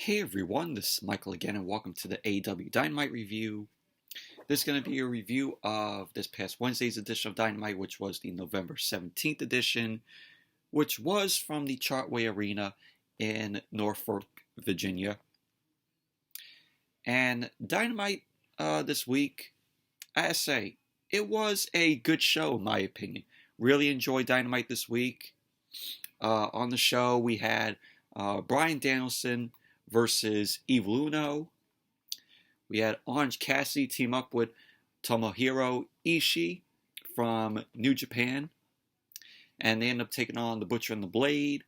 Hey everyone, this is Michael again, and welcome to the AEW Dynamite review. This is going to be a review of this past Wednesday's edition of Dynamite, which was the November 17th edition, which was from the Chartway Arena in Norfolk, Virginia. And Dynamite this week, I say, it was a good show in my opinion. Really enjoyed Dynamite this week. On the show, we had BRYAN Danielson versus Eva Luno. We had Orange Cassidy team up with Tomohiro Ishii from New Japan, and they ended up taking on the Butcher and the Blade.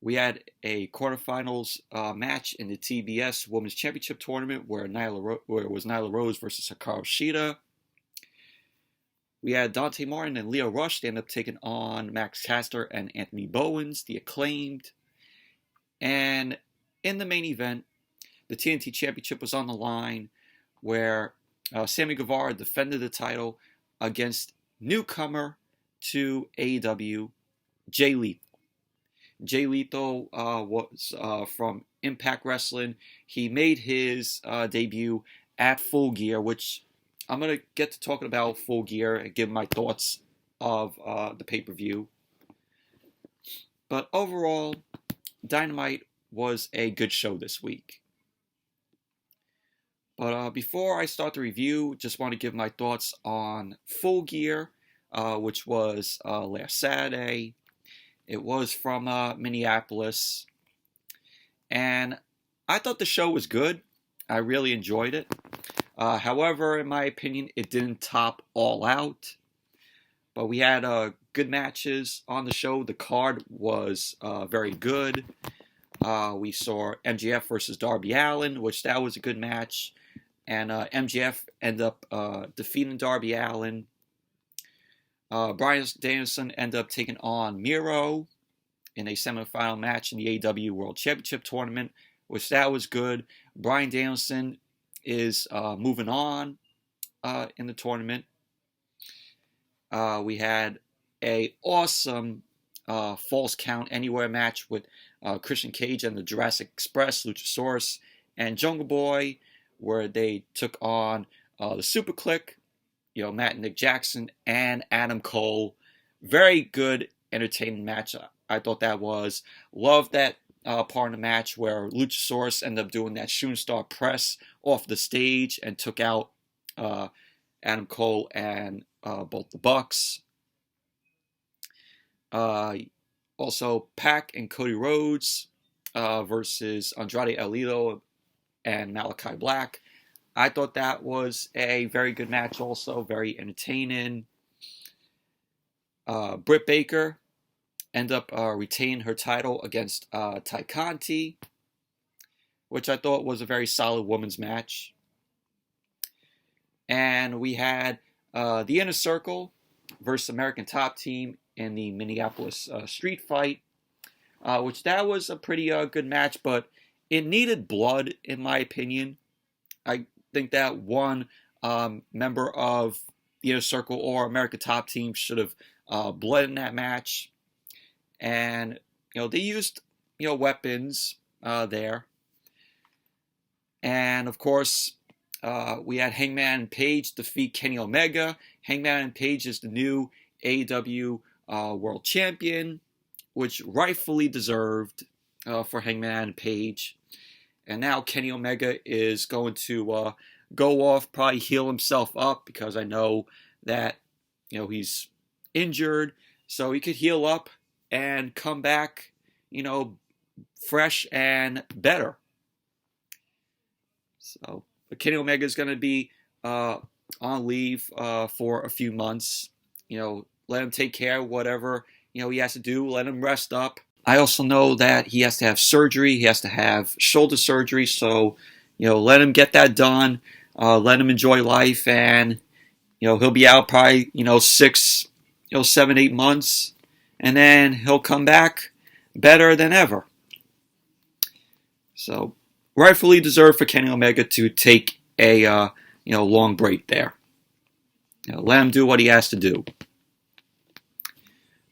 We had a quarterfinals match in the TBS Women's Championship Tournament where it was Nyla Rose versus Hikaru Shida. We had Dante Martin and Lio Rush. They ended up taking on Max Caster and Anthony Bowens, the Acclaimed. And in the main event, the TNT Championship was on the line where Sammy Gevar defended the title against newcomer to AEW, Jay Leto. Jay Leto was from Impact Wrestling. He made his debut at Full Gear, which I'm going to get to talking about Full Gear and give my thoughts of the pay-per-view. But overall, Dynamite was a good show this week. But before I start the review, just want to give my thoughts on Full Gear, which was last Saturday. It was from Minneapolis. And I thought the show was good. I really enjoyed it. However, in my opinion, it didn't top All Out. But we had good matches on the show. The card was very good. We saw MJF versus Darby Allen, which that was a good match. And MJF ended up defeating Darby Allen. BRYAN Danielson ended up taking on Miro in a semifinal match in the AEW World Championship Tournament, which that was good. BRYAN Danielson is moving on in the tournament. We had a awesome Falls Count Anywhere match with Christian Cage and the Jurassic Express, Luchasaurus, and Jungle Boy, where they took on the Super Click, Matt and Nick Jackson, and Adam Cole. Very good, entertaining match. I thought that was. Loved that part of the match where Luchasaurus ended up doing that shooting star press off the stage and took out Adam Cole and both the Bucks. Also, Pac and Cody Rhodes versus Andrade El Idolo and Malachi Black. I thought that was a very good match also, very entertaining. Britt Baker ended up retaining her title against Ty Conti, which I thought was a very solid women's match. And we had the Inner Circle versus American Top Team in the Minneapolis street fight, which that was a pretty good match, but it needed blood, in my opinion. I think that one member of the Inner Circle or American Top Team should have bled in that match. And, they used, weapons there. And, of course, we had Hangman Page defeat Kenny Omega. Hangman Page is the new AEW World Champion, which rightfully deserved for Hangman Page. And now Kenny Omega is going to go off, probably heal himself up, because I know that he's injured, so he could heal up and come back fresh and better. So Kenny Omega is going to be on leave for a few months. Let him take care of whatever he has to do. Let him rest up. I also know that he has to have surgery. He has to have shoulder surgery. So, let him get that done. Let him enjoy life. And, he'll be out probably, 6, 7, 8 months. And then he'll come back better than ever. So, rightfully deserved for Kenny Omega to take a, long break there. Let him do what he has to do.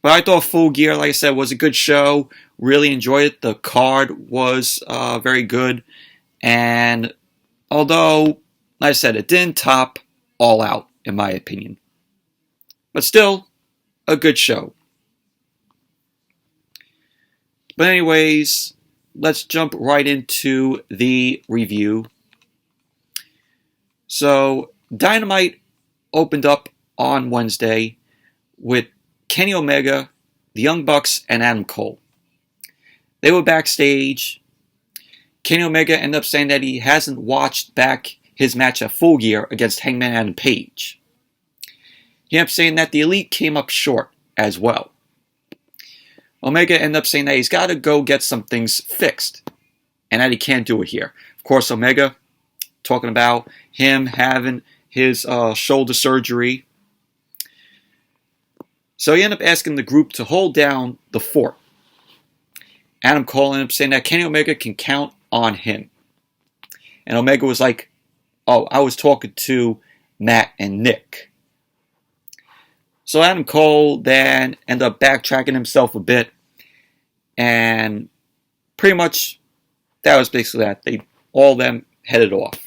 But I thought Full Gear, like I said, was a good show. Really enjoyed it. The card was very good. And although, like I said, it didn't top All Out, in my opinion. But still, a good show. But anyways, let's jump right into the review. So, Dynamite opened up on Wednesday with Kenny Omega, the Young Bucks, and Adam Cole. They were backstage. Kenny Omega ended up saying that he hasn't watched back his match at Full Gear against Hangman Adam Page. He ended up saying that the Elite came up short as well. Omega ended up saying that he's got to go get some things fixed and that he can't do it here. Of course, Omega talking about him having his shoulder surgery. So he ended up asking the group to hold down the fort. Adam Cole ended up saying that Kenny Omega can count on him. And Omega was like, oh, I was talking to Matt and Nick. So Adam Cole then ended up backtracking himself a bit. And pretty much that was basically that. All of them headed off.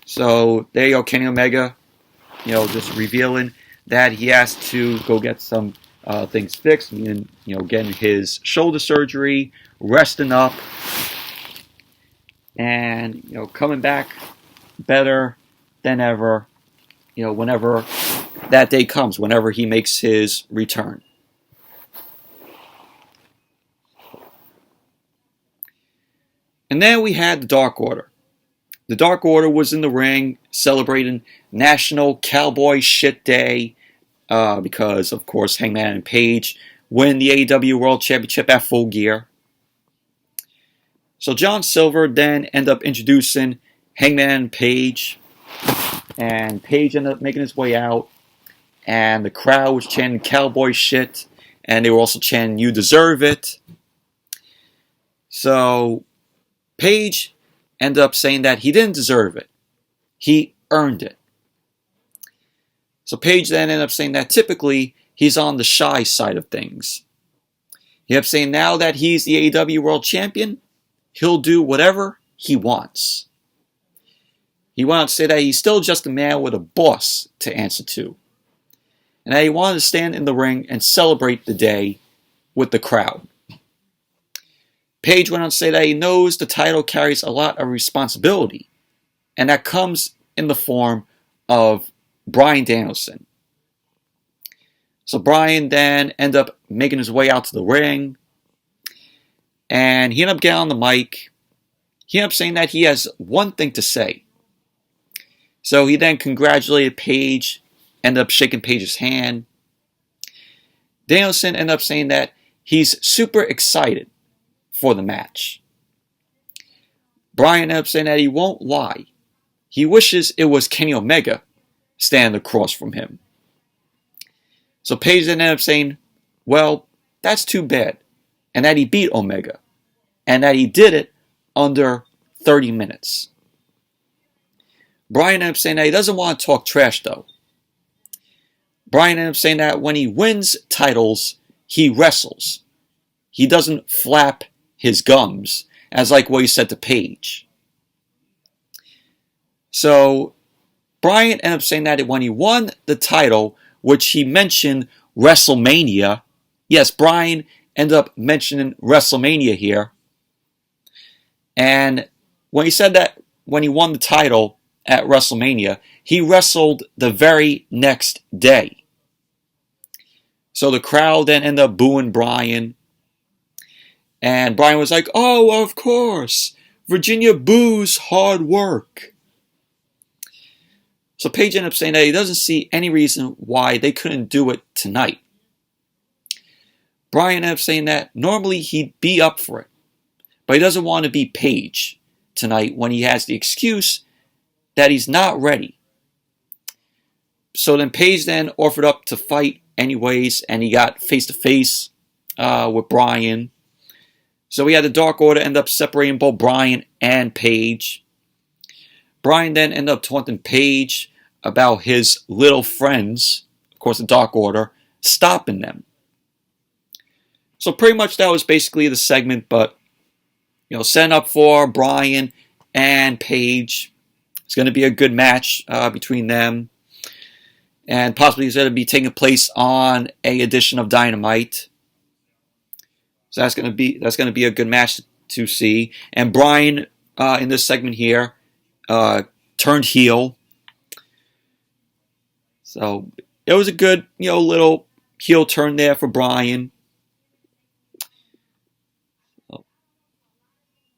So there you go, Kenny Omega, just revealing that he has to go get some things fixed, and getting his shoulder surgery, resting up, and coming back better than ever. Whenever that day comes, whenever he makes his return. And then we had the Dark Order. The Dark Order was in the ring celebrating National Cowboy Shit Day because, of course, Hangman and Page win the AEW World Championship at Full Gear. So John Silver then ended up introducing Hangman and Page. And Page ended up making his way out. And the crowd was chanting cowboy shit. And they were also chanting, "You deserve it." So Page ended up saying that he didn't deserve it. He earned it. So Page then ended up saying that typically he's on the shy side of things. He ended up saying now that he's the AEW World Champion, he'll do whatever he wants. He wanted to say that he's still just a man with a boss to answer to. And that he wanted to stand in the ring and celebrate the day with the crowd. Page went on to say that he knows the title carries a lot of responsibility, and that comes in the form of BRYAN Danielson. So BRYAN then ended up making his way out to the ring, and he ended up getting on the mic. He ended up saying that he has one thing to say. So he then congratulated Page, ended up shaking Page's hand. Danielson ended up saying that he's super excited for the match. BRYAN ended up saying that he won't lie. He wishes it was Kenny Omega standing across from him. So Page then ended up saying, well, that's too bad. And that he beat Omega. And that he did it under 30 minutes. BRYAN ended up saying that he doesn't want to talk trash though. BRYAN ended up saying that when he wins titles, he wrestles. He doesn't flap his gums, as like what he said to Page. So BRYAN ended up saying that when he won the title, which he mentioned WrestleMania. Yes, BRYAN ended up mentioning WrestleMania here. And when he said that when he won the title at WrestleMania, he wrestled the very next day. So the crowd then ended up booing BRYAN. And BRYAN was like, oh, of course. Virginia boos hard work. So Page ended up saying that he doesn't see any reason why they couldn't do it tonight. BRYAN ended up saying that normally he'd be up for it. But he doesn't want to be Page tonight when he has the excuse that he's not ready. So then Page then offered up to fight anyways, and he got face-to-face with BRYAN. So we had the Dark Order end up separating both BRYAN and Page. BRYAN then ended up taunting Page about his little friends, of course the Dark Order, stopping them. So pretty much that was basically the segment, but setting up for Bryan and Paige. It's going to be a good match between them, and possibly it's going to be taking place on a edition of Dynamite. So that's going to be a good match to see. And Bryan in this segment here turned heel. So it was a good little heel turn there for Bryan.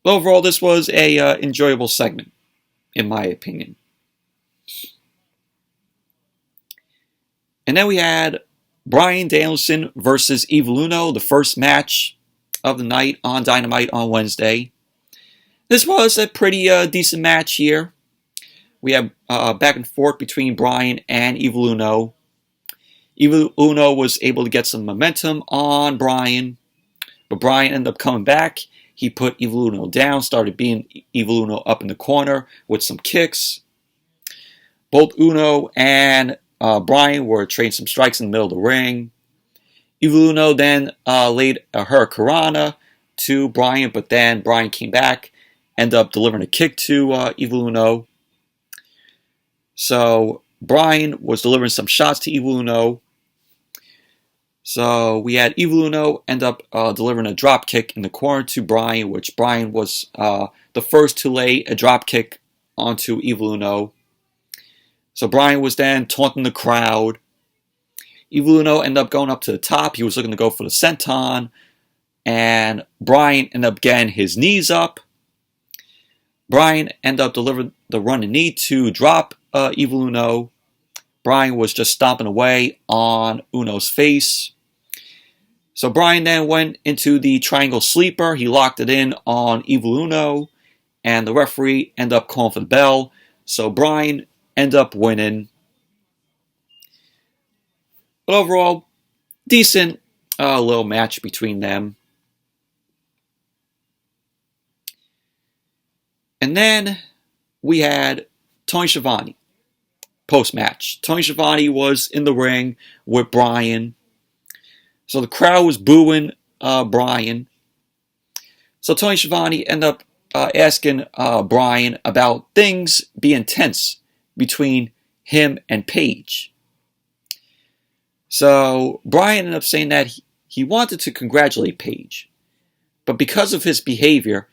Overall, this was a enjoyable segment, in my opinion. And then we had BRYAN Danielson versus Eva Luno, the first match of the night on Dynamite on Wednesday. This was a pretty decent match here. We have back and forth between Bryan and Eva Luno. Eva Luno was able to get some momentum on Bryan, but Bryan ended up coming back. He put Eva Luno down, started beating Eva Luno up in the corner with some kicks. Both Uno and Bryan were trading some strikes in the middle of the ring. Eva Luno then laid a hurricanrana to Bryan, but then Bryan came back, ended up delivering a kick to Eva Luno. So Bryan was delivering some shots to Eva Luno. So we had Eva Luno end up delivering a drop kick in the corner to Bryan, which Bryan was the first to lay a drop kick onto Eva Luno. So Bryan was then taunting the crowd. Eva Luno ended up going up to the top. He was looking to go for the senton, and Bryan ended up getting his knees up. Bryan ended up delivering the running knee to drop Eva Luno. Bryan was just stomping away on Uno's face. So Bryan then went into the triangle sleeper. He locked it in on Eva Luno, and the referee ended up calling for the bell. So Bryan ended up winning. But overall, decent little match between them. And then we had Tony Schiavone post-match. Tony Schiavone was in the ring with Bryan. So the crowd was booing Bryan. So Tony Schiavone ended up asking Bryan about things being tense between him and Paige. So Bryan ended up saying that he wanted to congratulate Paige, but because of his behavior,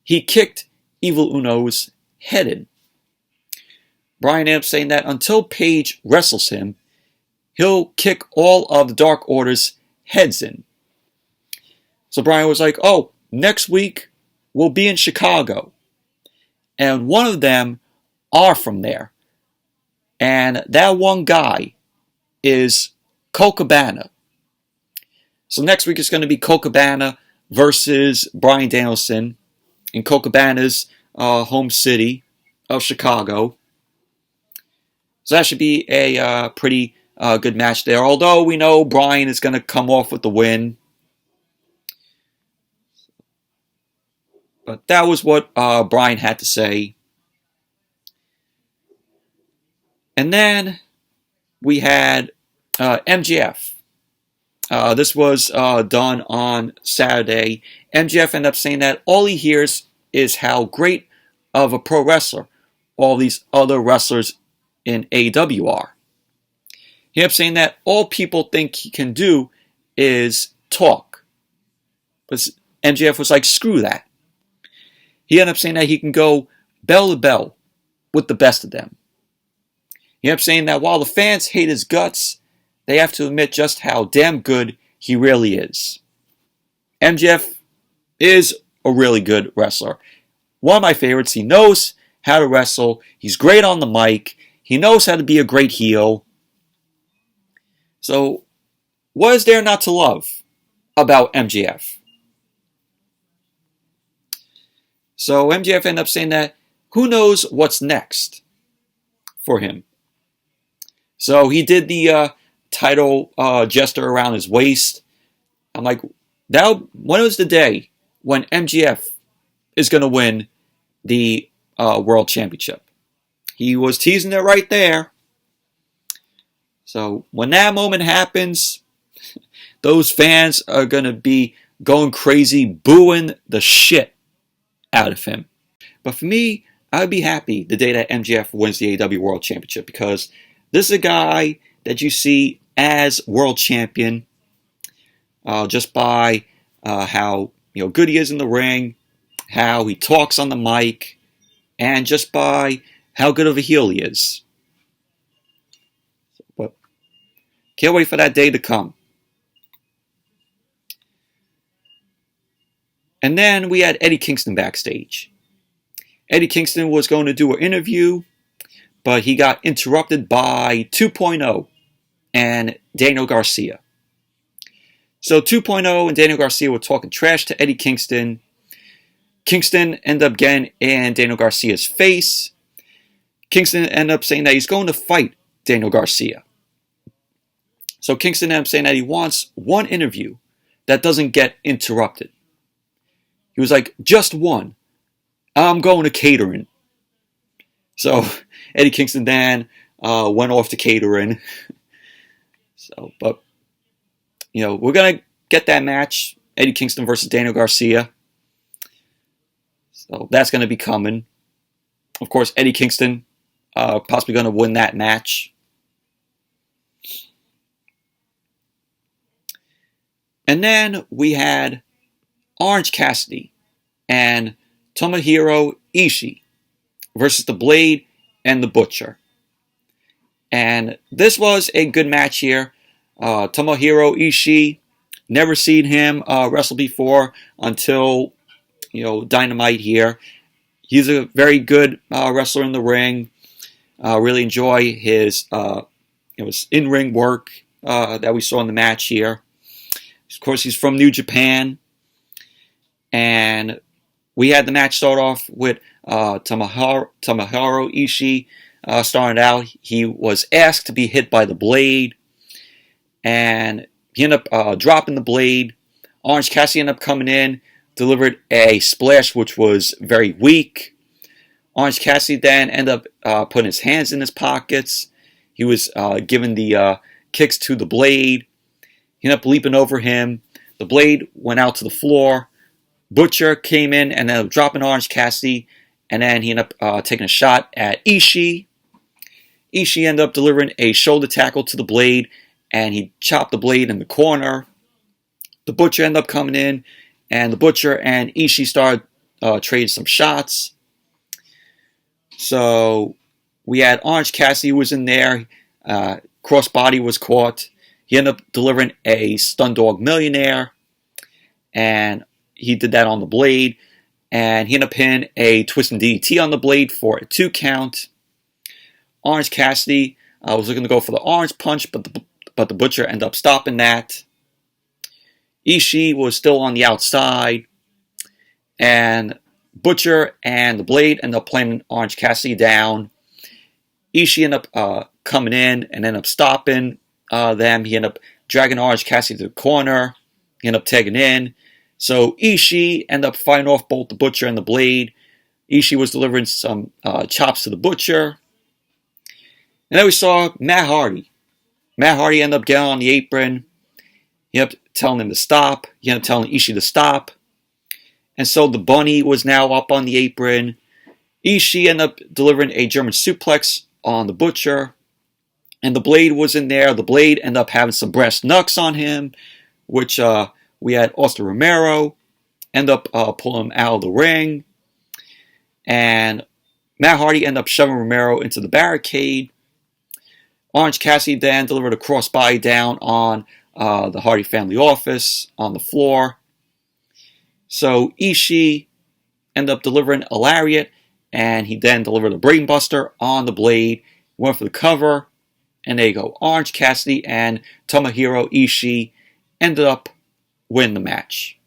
he kicked Evil Uno's head in. Bryan ended up saying that until Paige wrestles him, he'll kick all of the Dark Order's heads in. So Bryan was like, oh, next week we'll be in Chicago, and one of them are from there, and that one guy is Cabana. So next week it's going to be Cabana versus BRYAN Danielson in Cabana's home city of Chicago. So that should be a pretty good match there. Although we know Bryan is going to come off with the win. But that was what Bryan had to say. And then we had MJF. This was done on Saturday. MJF ended up saying that all he hears is how great of a pro wrestler all these other wrestlers in AEW are. He ended up saying that all people think he can do is talk. But MJF was like, screw that. He ended up saying that he can go bell to bell with the best of them. He ended up saying that while the fans hate his guts, they have to admit just how damn good he really is. MJF is a really good wrestler. One of my favorites. He knows how to wrestle. He's great on the mic. He knows how to be a great heel. So, what is there not to love about MJF? So, MJF ended up saying that who knows what's next for him. So, he did the title gesture around his waist. I'm like, when was the day when MJF is going to win the World Championship? He was teasing it right there. So when that moment happens, those fans are going to be going crazy, booing the shit out of him. But for me, I would be happy the day that MJF wins the AEW World Championship, because this is a guy that you see as world champion just by how good he is in the ring, how he talks on the mic, and just by how good of a heel he is. But can't wait for that day to come. And then we had Eddie Kingston backstage. Eddie Kingston was going to do an interview, but he got interrupted by 2.0 and Daniel Garcia. So 2.0 and Daniel Garcia were talking trash to Eddie Kingston. Kingston ended up getting in Daniel Garcia's face. Kingston ended up saying that he's going to fight Daniel Garcia. So Kingston ended up saying that he wants one interview that doesn't get interrupted. He was like, just one. I'm going to catering. So Eddie Kingston then went off to catering. So, but we're gonna get that match, Eddie Kingston versus Daniel Garcia. So that's gonna be coming. Of course, Eddie Kingston possibly gonna win that match. And then we had Orange Cassidy and Tomohiro Ishii versus the Blade and the Butcher. And this was a good match here. Tomohiro Ishii, never seen him wrestle before until Dynamite here. He's a very good wrestler in the ring. Really enjoy his his in-ring work that we saw in the match here. Of course, he's from New Japan. And we had the match start off with Tomohiro Ishii starting out. He was asked to be hit by the Blade, and he ended up dropping the Blade. Orange Cassidy ended up coming in, delivered a splash which was very weak. Orange Cassidy then ended up putting his hands in his pockets. He was giving the kicks to the Blade. He ended up leaping over him. The Blade went out to the floor. Butcher came in and ended up dropping Orange Cassidy, and then he ended up taking a shot at Ishii. Ishii ended up delivering a shoulder tackle to the Blade, and he chopped the Blade in the corner. The Butcher ended up coming in, and the Butcher and Ishii started trading some shots. So we had Orange Cassidy was in there. Crossbody was caught. He ended up delivering a Stun Dog Millionaire, and he did that on the Blade, and he ended up pinning a Twist and DDT on the Blade for a 2 count. Orange Cassidy was looking to go for the Orange Punch, but the Butcher ended up stopping that. Ishii was still on the outside, and Butcher and the Blade ended up playing Orange Cassidy down. Ishii ended up coming in and ended up stopping them. He ended up dragging Orange Cassidy to the corner. He ended up tagging in. So Ishii ended up fighting off both the Butcher and the Blade. Ishii was delivering some chops to the Butcher. And then we saw Matt Hardy. Matt Hardy ended up getting on the apron. He ended up telling him to stop. He ended up telling Ishii to stop. And so the Bunny was now up on the apron. Ishii ended up delivering a German suplex on the Butcher. And the Blade was in there. The Blade ended up having some brass knucks on him, which we had Austin Romero end up pulling him out of the ring. And Matt Hardy ended up shoving Romero into the barricade. Orange Cassidy then delivered a crossbody down on the Hardy family office on the floor. So Ishii ended up delivering a lariat, and he then delivered a brainbuster on the Blade. Went for the cover, and there you go. Orange Cassidy and Tomohiro Ishii ended up winning the match.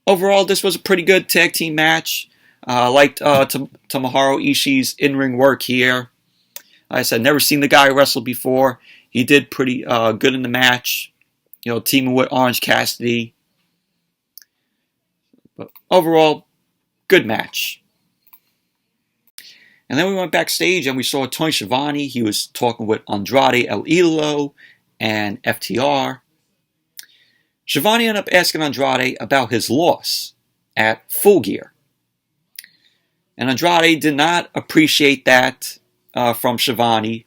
Overall, this was a pretty good tag team match. I liked Tomohiro Ishii's in-ring work here. Like I said, never seen the guy wrestle before. He did pretty good in the match, teaming with Orange Cassidy. But overall, good match. And then we went backstage and we saw Tony Schiavone. He was talking with Andrade El Idolo and FTR. Shivani ended up asking Andrade about his loss at Full Gear. And Andrade did not appreciate that from Shivani.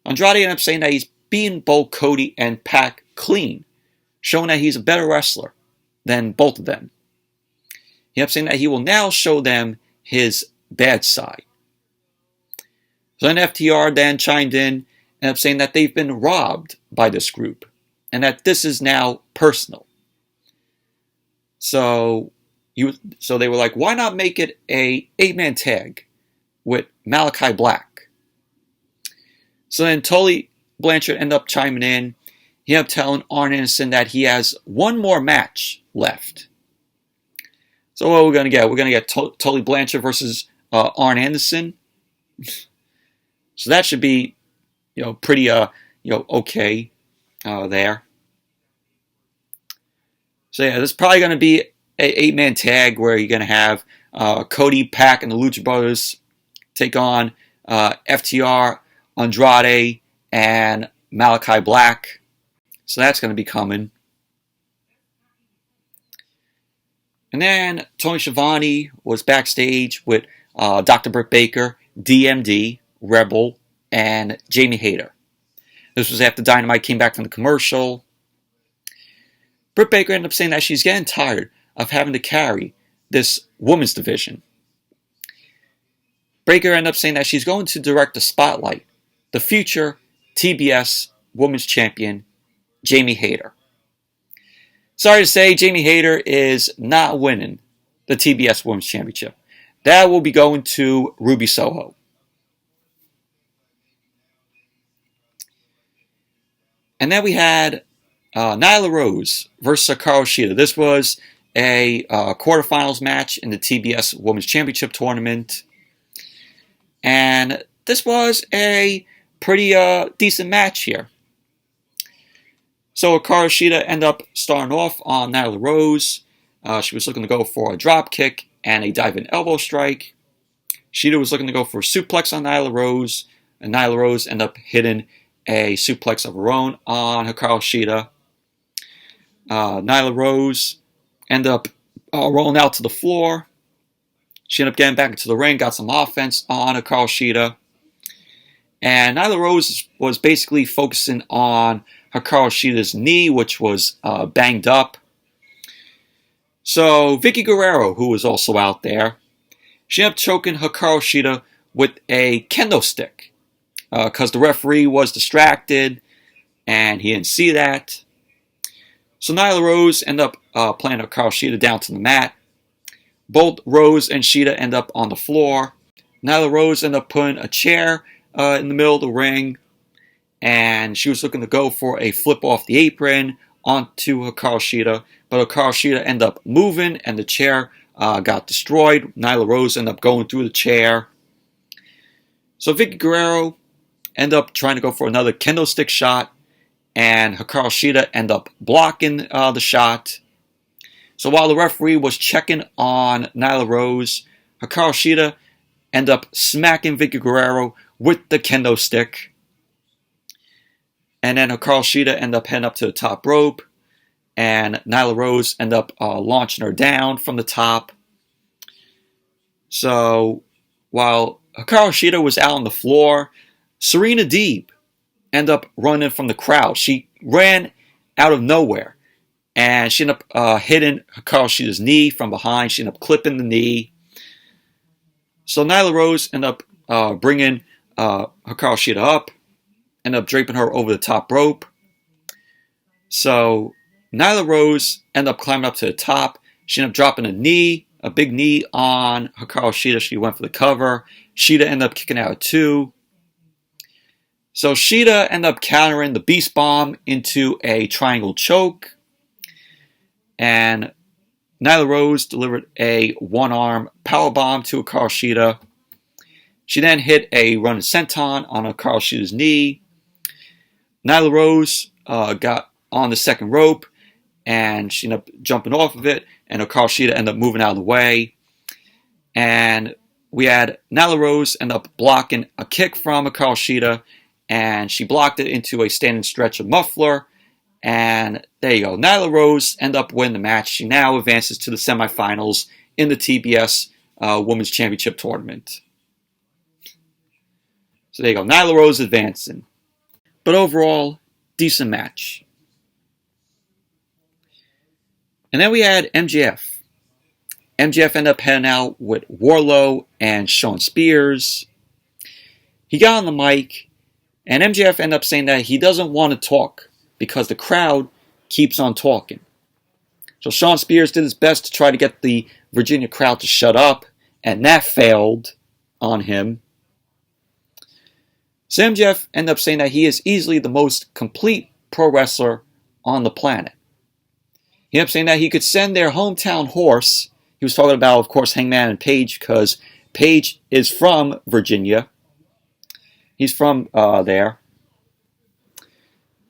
Andrade ended up saying that he's beaten both Cody and Pac clean, showing that he's a better wrestler than both of them. He ended up saying that he will now show them his bad side. So then FTR then chimed in and up saying that they've been robbed by this group and that this is now personal. So they were like, why not make it a 8-man tag with Malachi Black? So then Tully Blancher ended up chiming in. He ended up telling Arn Anderson that he has one more match left. So what are we going to get? We're going to get Tully Blancher versus Arn Anderson. So that should be, pretty, okay there. So yeah, this is probably going to be a 8-man tag where you're going to have Cody, Pac, and the Lucha Brothers take on FTR, Andrade, and Malachi Black. So that's going to be coming. And then Tony Schiavone was backstage with Dr. Britt Baker, DMD, Rebel, and Jamie Hayter. This was after Dynamite came back from the commercial. Britt Baker ended up saying that she's getting tired of having to carry this women's division. Baker ended up saying that she's going to direct the spotlight the future TBS Women's Champion, Jamie Hayter. Sorry to say, Jamie Hayter is not winning the TBS Women's Championship. That will be going to Ruby Soho. And then we had Nyla Rose versus Hikaru Shida. This was a quarterfinals match in the TBS Women's Championship tournament. And this was a pretty decent match here. So Hikaru Shida ended up starting off on Nyla Rose. She was looking to go for a drop kick and a diving elbow strike. Shida was looking to go for a suplex on Nyla Rose. And Nyla Rose ended up hitting a suplex of her own on Hikaru Shida. Nyla Rose ended up rolling out to the floor. She ended up getting back into the ring, got some offense on Hikaru Shida. And Nyla Rose was basically focusing on Hikaru Shida's knee, which was banged up. So Vicky Guerrero, who was also out there, she ended up choking Hikaru Shida with a kendo stick because the referee was distracted and he didn't see that. So Nyla Rose ended up playing Hikaru Shida down to the mat. Both Rose and Shida end up on the floor. Nyla Rose ended up putting a chair in the middle of the ring, and she was looking to go for a flip off the apron onto Hikaru Shida, but Hikaru Shida ended up moving, and the chair got destroyed. Nyla Rose ended up going through the chair. So Vicky Guerrero ended up trying to go for another kendo stick shot, and Hikaru Shida ended up blocking the shot. So while the referee was checking on Nyla Rose, Hikaru Shida ended up smacking Vicky Guerrero with the kendo stick. And then Hikaru Shida ended up heading up to the top rope, and Nyla Rose ended up launching her down from the top. So while Hikaru Shida was out on the floor, Serena Deeb ended up running from the crowd. She ran out of nowhere, and she ended up hitting Hikaru Shida's knee from behind. She ended up clipping the knee. So Nyla Rose ended up bringing Hikaru Shida up, ended up draping her over the top rope. So Nyla Rose ended up climbing up to the top. She ended up dropping a big knee on Hikaru Shida. She went for the cover. Shida ended up kicking out at 2. So Shida ended up countering the Beast Bomb into a triangle choke. And Nyla Rose delivered a one-arm powerbomb to Hikaru Shida. She then hit a running senton on Hikaru Shida's knee. Nyla Rose got on the second rope, and she ended up jumping off of it, and Hikaru Shida ended up moving out of the way. And we had Nyla Rose end up blocking a kick from Hikaru Shida, and she blocked it into a standing stretch of muffler, And there you go. Nyla Rose ended up winning the match. She now advances to the semifinals in the TBS Women's Championship Tournament. So there you go. Nyla Rose advancing. But overall, decent match. And then we had MJF. MJF ended up heading out with Wardlow and Shawn Spears. He got on the mic, and MJF ended up saying that he doesn't want to talk because the crowd keeps on talking. So Shawn Spears did his best to try to get the Virginia crowd to shut up, and that failed on him. So MJF ended up saying that he is easily the most complete pro wrestler on the planet. He ended up saying that he could send their hometown horse. He was talking about, of course, Hangman and Page, because Page is from Virginia. He's from there.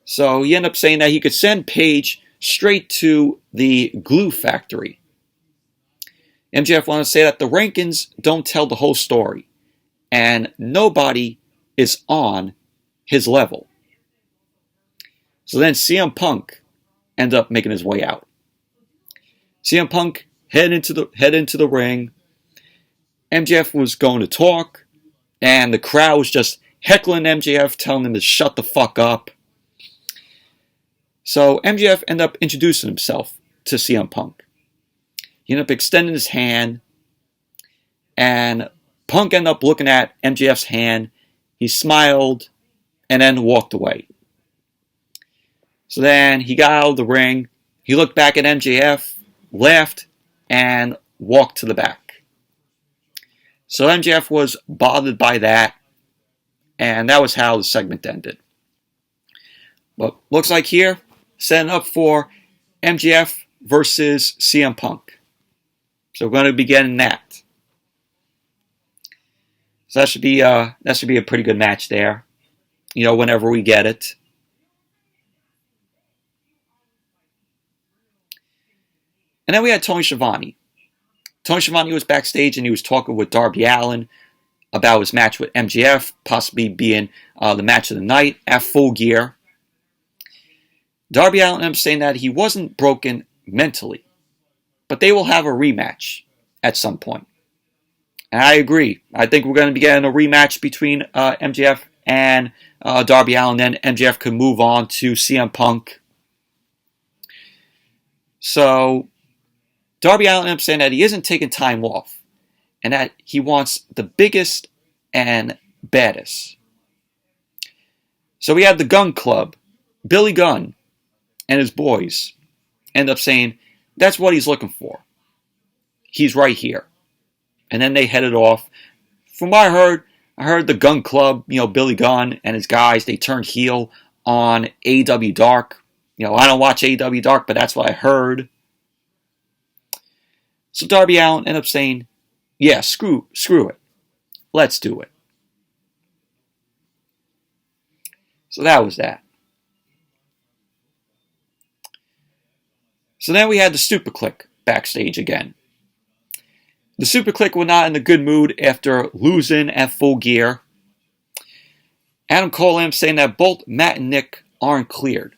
So he ended up saying that he could send Page straight to the glue factory. MJF wanted to say that the rankings don't tell the whole story, and nobody is on his level. So then CM Punk ended up making his way out. CM Punk head into the ring. MJF was going to talk, and the crowd was just heckling MJF, telling him to shut the fuck up. So MJF ended up introducing himself to CM Punk. He ended up extending his hand, and Punk ended up looking at MJF's hand. He smiled, and then walked away. So then he got out of the ring. He looked back at MJF, laughed, and walked to the back. So MJF was bothered by that, and that was how the segment ended. But looks like here, setting up for MJF versus CM Punk. So we're going to be getting that. So that should be a pretty good match there. You know, whenever we get it. And then we had Tony Schiavone. Tony Schiavone was backstage and he was talking with Darby Allen about his match with MJF, possibly being the match of the night at Full Gear. Darby Allen ended up saying that he wasn't broken mentally, but they will have a rematch at some point. And I agree. I think we're going to be getting a rematch between MJF and Darby Allin. Then MJF could move on to CM Punk. So Darby Allin ended up saying that he isn't taking time off and that he wants the biggest and baddest. So we had the Gun Club, Billy Gunn, and his boys end up saying that's what he's looking for. He's right here. And then they headed off. From what I heard the Gun Club, you know, Billy Gunn and his guys, they turned heel on AEW Dark. You know, I don't watch AEW Dark, but that's what I heard. So Darby Allin ended up saying, yeah, screw it. Let's do it. So that was that. So then we had the Super Click backstage again. The Super Click were not in a good mood after losing at Full Gear. Adam Cole ended up saying that both Matt and Nick aren't cleared,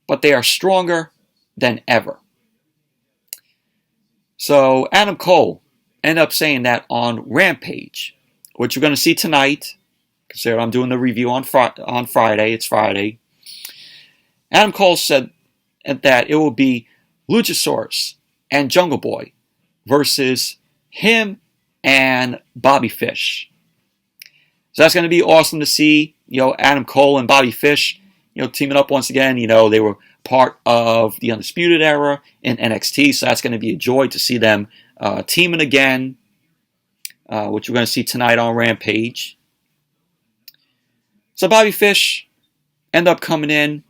but they are stronger than ever. So Adam Cole ended up saying that on Rampage, which you're going to see tonight. Consider I'm doing the review on Friday. It's Friday. Adam Cole said that it will be Luchasaurus and Jungle Boy versus him and Bobby Fish. So that's going to be awesome to see, you know, Adam Cole and Bobby Fish, you know, teaming up once again. You know, they were part of the Undisputed Era in NXT, so that's going to be a joy to see them teaming again, which we're going to see tonight on Rampage. So Bobby Fish ended up coming in.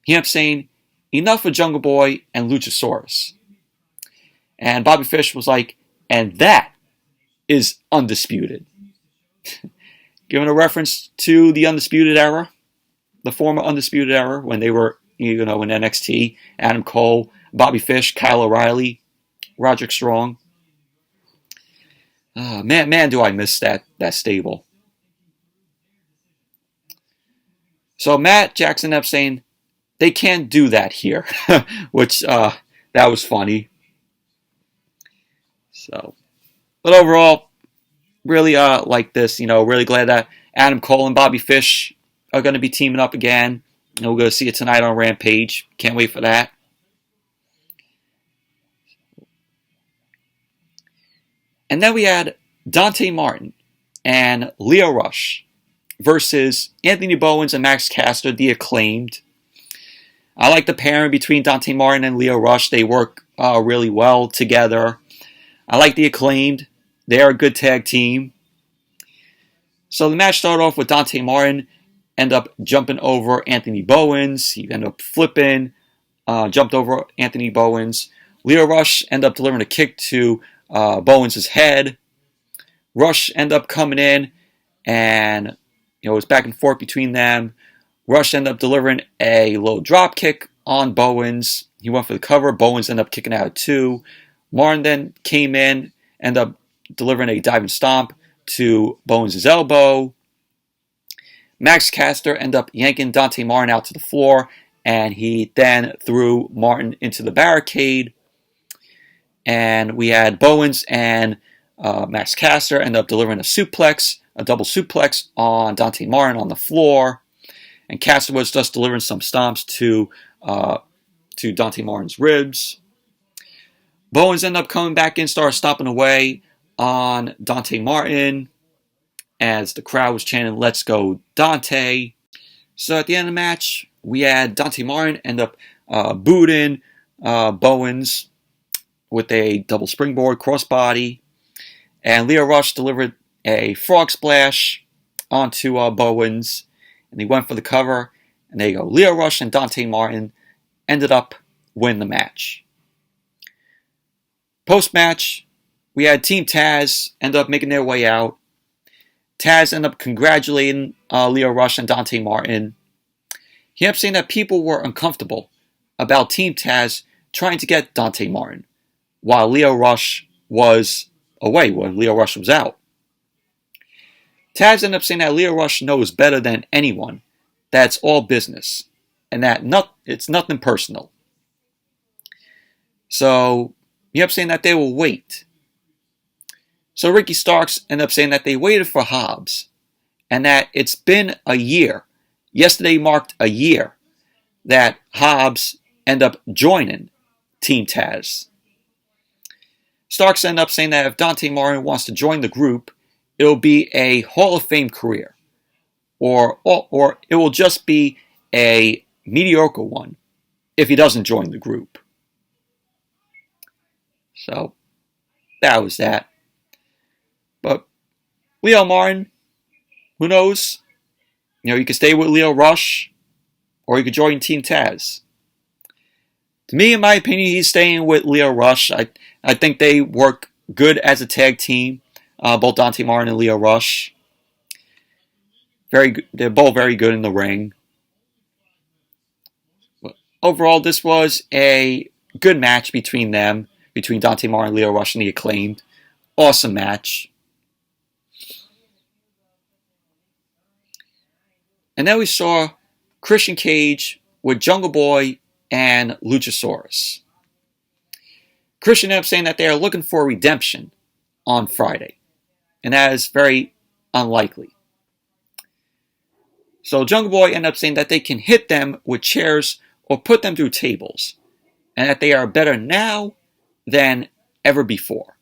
He ended up saying, enough of Jungle Boy and Luchasaurus. And Bobby Fish was like, and that is undisputed. Giving a reference to the Undisputed Era, the former Undisputed Era, when they were, you know, in NXT. Adam Cole, Bobby Fish, Kyle O'Reilly, Roderick Strong. Man, do I miss that stable. So Matt Jackson ended up saying they can't do that here, which that was funny. So, but overall, really like this. Really glad that Adam Cole and Bobby Fish are going to be teaming up again. We're going to see it tonight on Rampage. Can't wait for that. And then we had Dante Martin and Lio Rush versus Anthony Bowens and Max Caster, the Acclaimed. I like the pairing between Dante Martin and Lio Rush. They work really well together. I like the Acclaimed. They are a good tag team. So the match started off with Dante Martin end up jumping over Anthony Bowens. He ended up flipping, jumped over Anthony Bowens. Lio Rush ended up delivering a kick to Bowens' head. Rush ended up coming in, and it was back and forth between them. Rush ended up delivering a low drop kick on Bowens. He went for the cover. Bowens ended up kicking out too. Martin then came in, ended up delivering a diving stomp to Bowens' elbow. Max Caster ended up yanking Dante Martin out to the floor, and he then threw Martin into the barricade. And we had Bowens and Max Caster end up delivering a suplex, a double suplex on Dante Martin on the floor. And Caster was just delivering some stomps to Dante Martin's ribs. Bowens ended up coming back in, started stomping away on Dante Martin as the crowd was chanting, "Let's go, Dante." So at the end of the match, we had Dante Martin end up booting Bowens with a double springboard crossbody. And Lio Rush delivered a frog splash onto Bowens. And he went for the cover. And there you go. Lio Rush and Dante Martin ended up winning the match. Post-match, we had Team Taz end up making their way out. Taz ended up congratulating Lio Rush and Dante Martin. He ended up saying that people were uncomfortable about Team Taz trying to get Dante Martin while Lio Rush was away, when Lio Rush was out. Taz ended up saying that Lio Rush knows better than anyone that it's all business and that it's nothing personal. So he ended up saying that they will wait. So Ricky Starks ended up saying that they waited for Hobbs and that it's been a year. Yesterday marked a year that Hobbs ended up joining Team Taz. Starks ended up saying that if Dante Martin wants to join the group, it'll be a Hall of Fame career. Or it will just be a mediocre one if he doesn't join the group. So, that was that. But Lio Martin, who knows? You could stay with Lio Rush, or you could join Team Taz. To me, in my opinion, he's staying with Lio Rush. I think they work good as a tag team, both Dante Martin and Lio Rush. Very good. They're both very good in the ring. But overall, this was a good match between them, between Dante Martin, Lio Rush, and the Acclaimed. Awesome match. And then we saw Christian Cage with Jungle Boy and Luchasaurus. Christian ended up saying that they are looking for redemption on Friday. And that is very unlikely. So Jungle Boy ended up saying that they can hit them with chairs or put them through tables. And that they are better now than ever before.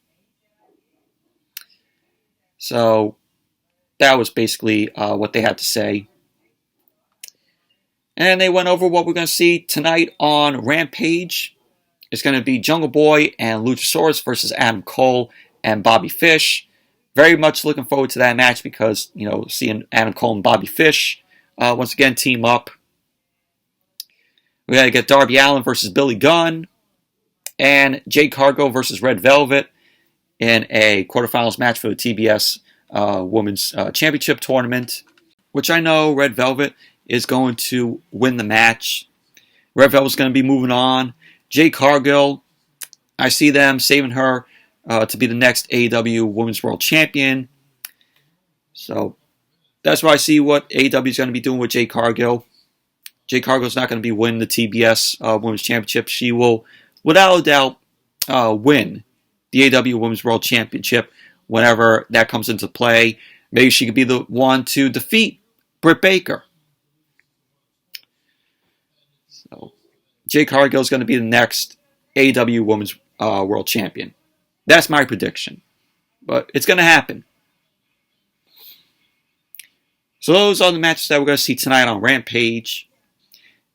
So that was basically what they had to say. And they went over what we're going to see tonight on Rampage. It's going to be Jungle Boy and Luchasaurus versus Adam Cole and Bobby Fish. Very much looking forward to that match because, seeing Adam Cole and Bobby Fish once again team up. We got to get Darby Allen versus Billy Gunn. And Jade Cargill versus Red Velvet in a quarterfinals match for the TBS Women's Championship Tournament. Which I know Red Velvet is going to win the match. Red Velvet's going to be moving on. Jade Cargill, I see them saving her to be the next AEW Women's World Champion. So that's why I see what AEW is going to be doing with Jade Cargill. Jade Cargill's not going to be winning the TBS Women's Championship. She will, without a doubt, win the AEW Women's World Championship whenever that comes into play. Maybe she could be the one to defeat Britt Baker. So, Jade Cargill is going to be the next AEW Women's World Champion. That's my prediction. But it's going to happen. So those are the matches that we're going to see tonight on Rampage.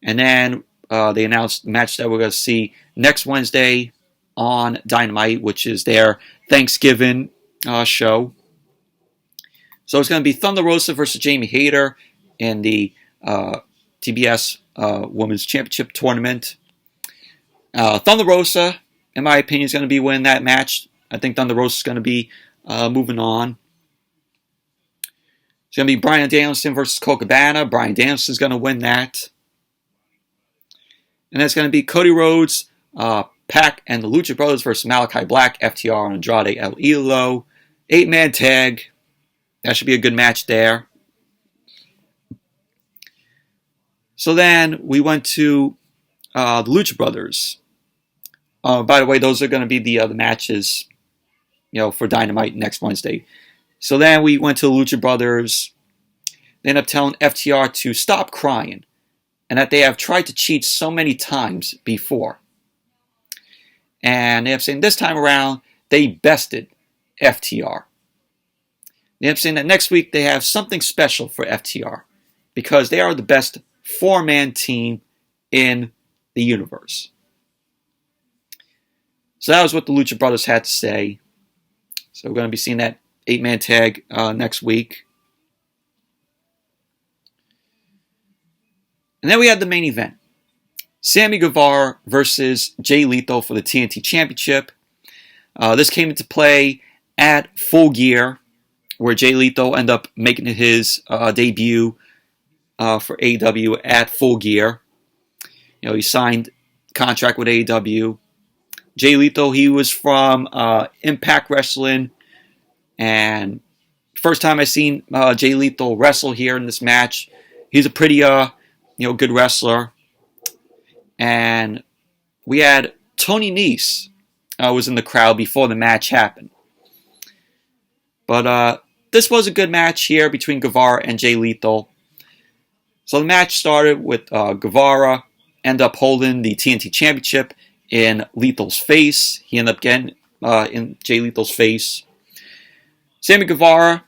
And then they announced the match that we're going to see next Wednesday on Dynamite, which is their Thanksgiving show. So it's going to be Thunder Rosa versus Jamie Hayter in the TBS Women's Championship Tournament. Thunder Rosa, in my opinion, is going to be winning that match. I think Thunder Rosa is going to be moving on. It's going to be BRYAN Danielson versus Cabana. BRYAN Danielson is going to win that. And that's going to be Cody Rhodes, Pac, and the Lucha Brothers versus Malachi Black, FTR, and Andrade El Idolo. 8-man tag. That should be a good match there. So then we went to the Lucha Brothers. By the way, those are going to be the matches, for Dynamite next Wednesday. So then we went to the Lucha Brothers. They ended up telling FTR to stop crying, and that they have tried to cheat so many times before. And they have saying this time around they bested FTR. They have saying that next week they have something special for FTR because they are the best 4-man team in the universe. So that was what the Lucha Brothers had to say. So we're going to be seeing that 8-man tag next week. And then we had the main event. Sammy Gevar versus Jay Leto for the TNT Championship. This came into play at Full Gear, where Jay Leto ended up making his debut for AEW at Full Gear. He signed contract with AEW. Jay Leto, he was from Impact Wrestling, and first time I seen Jay Leto wrestle here in this match. He's a pretty good wrestler. And we had Tony Nese was in the crowd before the match happened. But this was a good match here between Guevara and Jay Leto. So the match started with Guevara end up holding the TNT Championship in Leto's face. He ended up getting in Jay Leto's face. Sammy Gevar,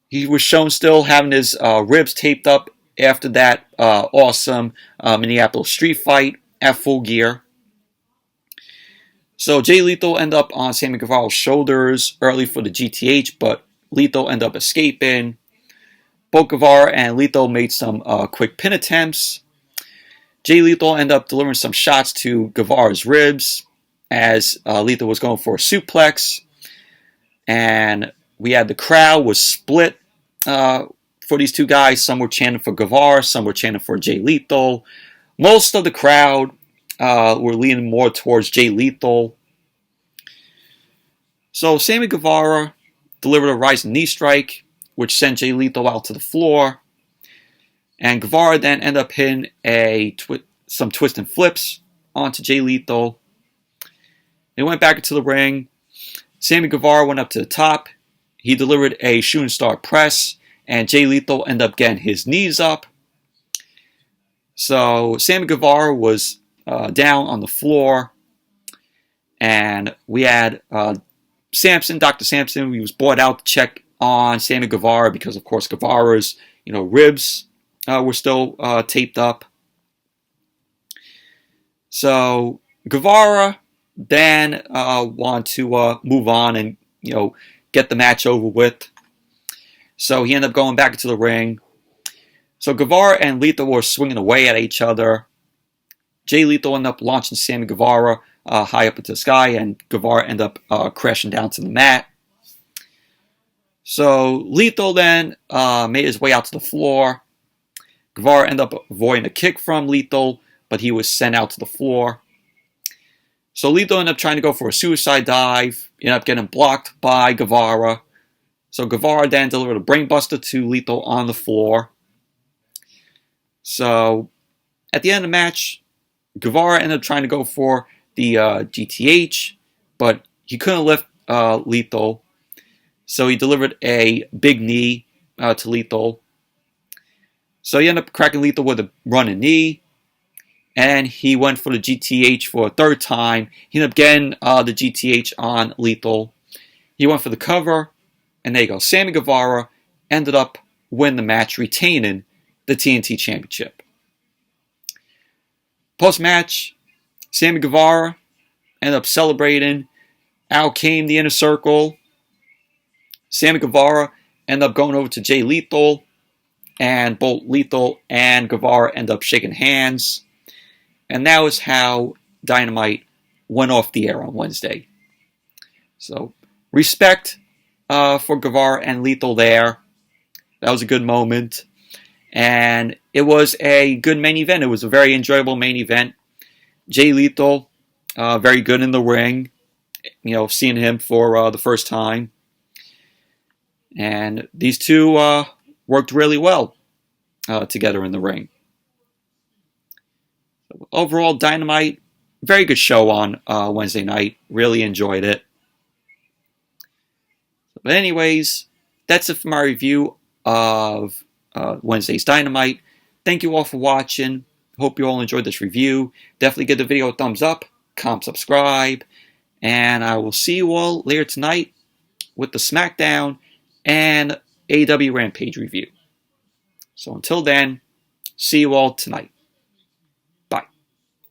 he was shown still having his ribs taped up after that awesome Minneapolis street fight at Full Gear. So Jay Leto ended up on Sammy Guevara's shoulders early for the GTH, but Leto ended up escaping. Both Guevara and Leto made some quick pin attempts. Jay Leto ended up delivering some shots to Guevara's ribs as Leto was going for a suplex. And we had the crowd was split for these two guys. Some were chanting for Guevara, some were chanting for Jay Leto. Most of the crowd were leaning more towards Jay Leto. So Sammy Guevara delivered a rising knee strike, which sent Jay Leto out to the floor. And Guevara then ended up hitting some twist and flips onto Jay Leto. They went back into the ring. Sammy Guevara went up to the top. He delivered a shooting star press, and Jay Leto ended up getting his knees up. So Sammy Guevara was down on the floor, and we had Samson, Dr. Samson. He was brought out to check on Sammy Guevara because, of course, Guevara's ribs were still taped up. So Guevara then wanted to move on and get the match over with. So he ended up going back into the ring. So Guevara and Leto were swinging away at each other. Jay Leto ended up launching Sammy Guevara high up into the sky, and Guevara ended up crashing down to the mat. So Leto then made his way out to the floor. Guevara ended up avoiding a kick from Leto, but he was sent out to the floor. So Leto ended up trying to go for a suicide dive. He ended up getting blocked by Guevara. So Guevara then delivered a brainbuster to Leto on the floor. So At the end of the match, Guevara ended up trying to go for the GTH, but he couldn't lift Lethal, so he delivered a big knee to Lethal. So he ended up cracking Lethal with a running knee, and he went for the GTH for a third time. He ended up getting the GTH on Lethal. He went for the cover, and there you go. Sammy Gevar ended up winning the match, retaining the TNT Championship. Post-match, Sammy Gevar ended up celebrating. Out came the Inner Circle. Sammy Gevar ended up going over to Jay Leto, and both Lethal and Guevara end up shaking hands. And that was how Dynamite went off the air on Wednesday. So, respect for Guevara and Lethal there. That was a good moment. And it was a good main event. It was a very enjoyable main event. Jay Leto, very good in the ring. You know, seeing him for the first time. And these two worked really well together in the ring. Overall, Dynamite, very good show on Wednesday night. Really enjoyed it. But anyways, that's it for my review of Wednesday's Dynamite. Thank you all for watching. Hope you all enjoyed this review. Definitely give the video a thumbs up, comment, subscribe, and I will see you all later tonight with the SmackDown and AEW Rampage review. So until then, see you all tonight.